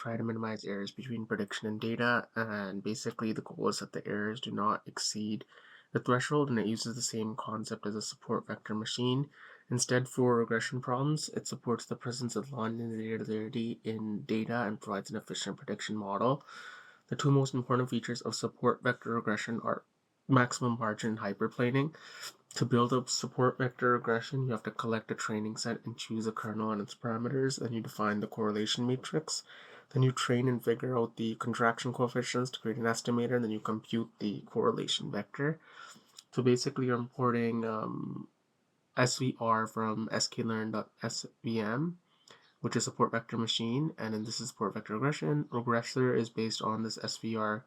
try to minimize errors between prediction and data, and basically the goal is that the errors do not exceed the threshold, and it uses the same concept as a support vector machine. Instead, for regression problems, it supports the presence of non-linearity in data and provides an efficient prediction model. The two most important features of support vector regression are maximum margin and hyperplaning. To build up support vector regression, you have to collect a training set and choose a kernel and its parameters. Then you define the correlation matrix. Then you train and figure out the contraction coefficients to create an estimator, and then you compute the correlation vector. So basically, you're importing SVR from sklearn.svm, which is support vector machine, and then this is support vector regression. Regressor is based on this SVR,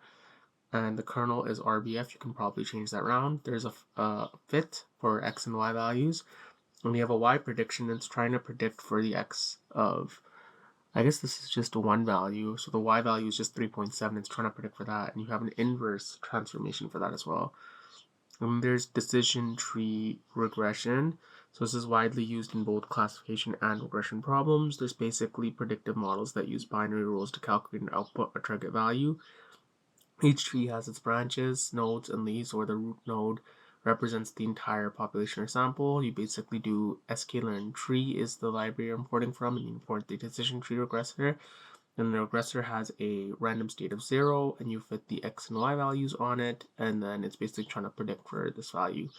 and the kernel is RBF. You can probably change that around. There's a fit for x and y values, and we have a y prediction that's trying to predict for the x of, I guess this is just a 1 value, so the y value is just 3.7. It's trying to predict for that, and you have an inverse transformation for that as well. And there's decision tree regression. So this is widely used in both classification and regression problems. There's basically predictive models that use binary rules to calculate and output a target value. Each tree has its branches, nodes, and leaves, where the root node represents the entire population or sample. You basically do sklearn tree is the library you're importing from, and you import the decision tree regressor. And the regressor has a random state of 0, and you fit the x and y values on it, and then it's basically trying to predict for this value.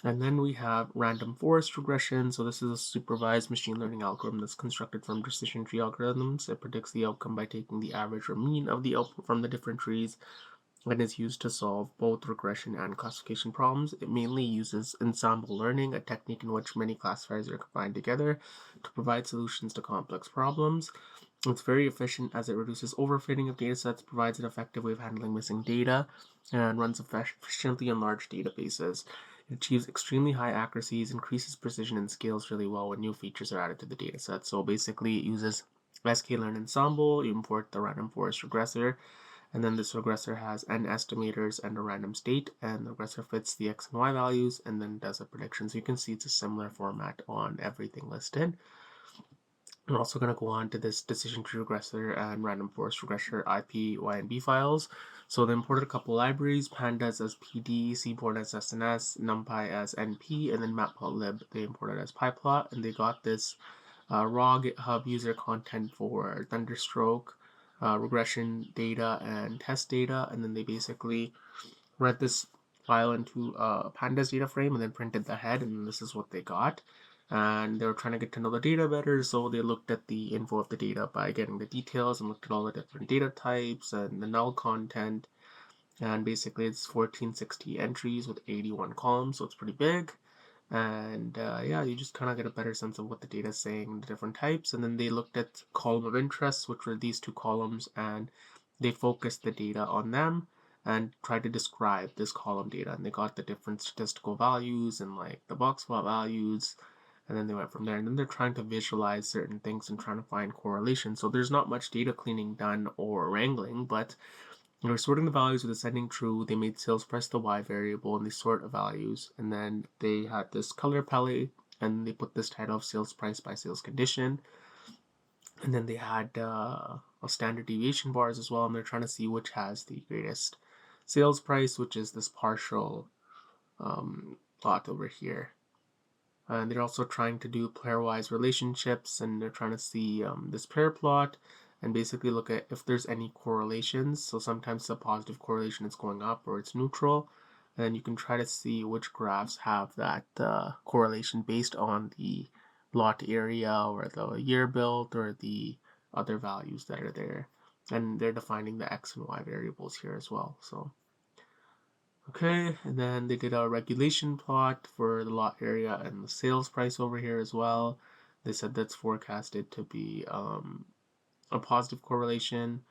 And then we have random forest regression. So this is a supervised machine learning algorithm that's constructed from decision tree algorithms. It predicts the outcome by taking the average or mean of the output from the different trees, and is used to solve both regression and classification problems. It mainly uses ensemble learning, a technique in which many classifiers are combined together to provide solutions to complex problems. It's very efficient as it reduces overfitting of datasets, provides an effective way of handling missing data, and runs efficiently in large databases. It achieves extremely high accuracies, increases precision, and scales really well when new features are added to the dataset. So basically, it uses sklearn ensemble. You import the random forest regressor, and then this regressor has n estimators and a random state, and the regressor fits the x and y values and then does a prediction. So you can see it's a similar format on everything listed. We're also going to go on to this decision tree regressor and random forest regressor IP, Y, and B files. So they imported a couple libraries, pandas as PD, seaborn as SNS, numpy as NP, and then matplotlib they imported as pyplot, and they got this raw GitHub user content for Thunderstroke, regression data, and test data, and then they basically read this file into a pandas data frame and then printed the head, and this is what they got. And they were trying to get to know the data better, so they looked at the info of the data by getting the details and looked at all the different data types and the null content. And basically it's 1460 entries with 81 columns, so it's pretty big. And yeah, you just kind of get a better sense of what the data is saying, the different types. And then they looked at column of interest, which were these two columns, and they focused the data on them and tried to describe this column data. And they got the different statistical values and like the box plot values, and then they went from there. And then they're trying to visualize certain things and trying to find correlation. So there's not much data cleaning done or wrangling, but they were sorting the values with ascending true. They made sales price the y variable, and they sort the values. And then they had this color palette, and they put this title of sales price by sales condition. And then they had a standard deviation bars as well, and they're trying to see which has the greatest sales price, which is this partial plot over here. And they're also trying to do pairwise relationships, and they're trying to see this pair plot and basically look at if there's any correlations. So sometimes it's a positive correlation, it's going up, or it's neutral. And you can try to see which graphs have that correlation based on the lot area or the year built or the other values that are there. And they're defining the x and y variables here as well. So okay, and then they did a regulation plot for the lot area and the sales price over here as well. They said that's forecasted to be a positive correlation.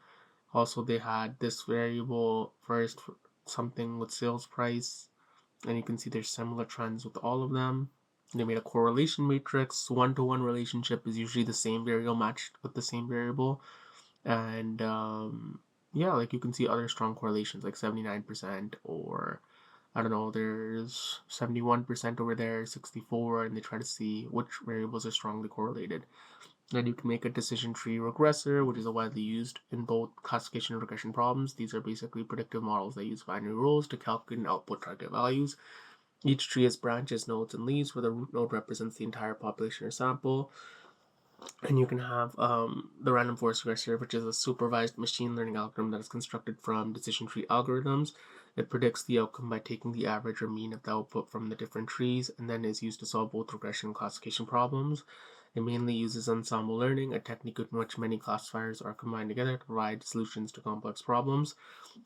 Also, they had this variable first, for something with sales price, and you can see there's similar trends with all of them. They made a correlation matrix. One-to-one relationship is usually the same variable matched with the same variable, and yeah, like you can see other strong correlations like 79%, or I don't know, there's 71% over there, 64, and they try to see which variables are strongly correlated. Then you can make a decision tree regressor, which is widely used in both classification and regression problems. These are basically predictive models that use binary rules to calculate and output target values. Each tree has branches, nodes, and leaves, where the root node represents the entire population or sample. And you can have the random forest regressor, which is a supervised machine learning algorithm that is constructed from decision tree algorithms. It predicts the outcome by taking the average or mean of the output from the different trees, and then is used to solve both regression and classification problems. It mainly uses ensemble learning, a technique in which many classifiers are combined together to provide solutions to complex problems.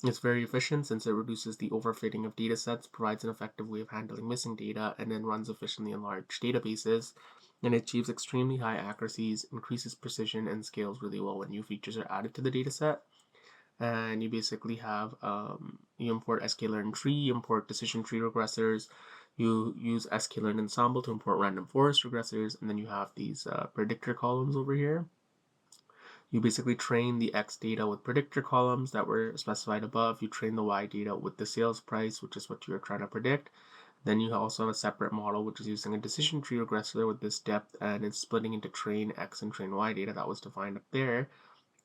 It's very efficient since it reduces the overfitting of datasets, provides an effective way of handling missing data, and then runs efficiently in large databases. And it achieves extremely high accuracies, increases precision, and scales really well when new features are added to the dataset. And you basically have you import sklearn tree, you import decision tree regressors, you use sklearn ensemble to import random forest regressors, and then you have these predictor columns over here. You basically train the X data with predictor columns that were specified above. You train the Y data with the sales price, which is what you're trying to predict. Then you also have a separate model, which is using a decision tree regressor with this depth, and it's splitting into train X and train Y data that was defined up there.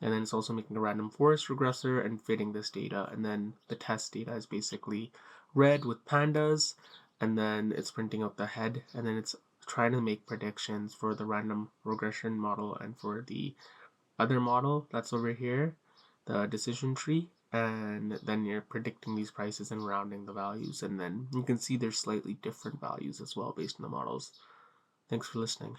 And then it's also making a random forest regressor and fitting this data. And then the test data is basically red with pandas, and then it's printing out the head, and then it's trying to make predictions for the random regression model and for the other model that's over here, the decision tree, and then you're predicting these prices and rounding the values, and then you can see there's slightly different values as well based on the models. Thanks for listening.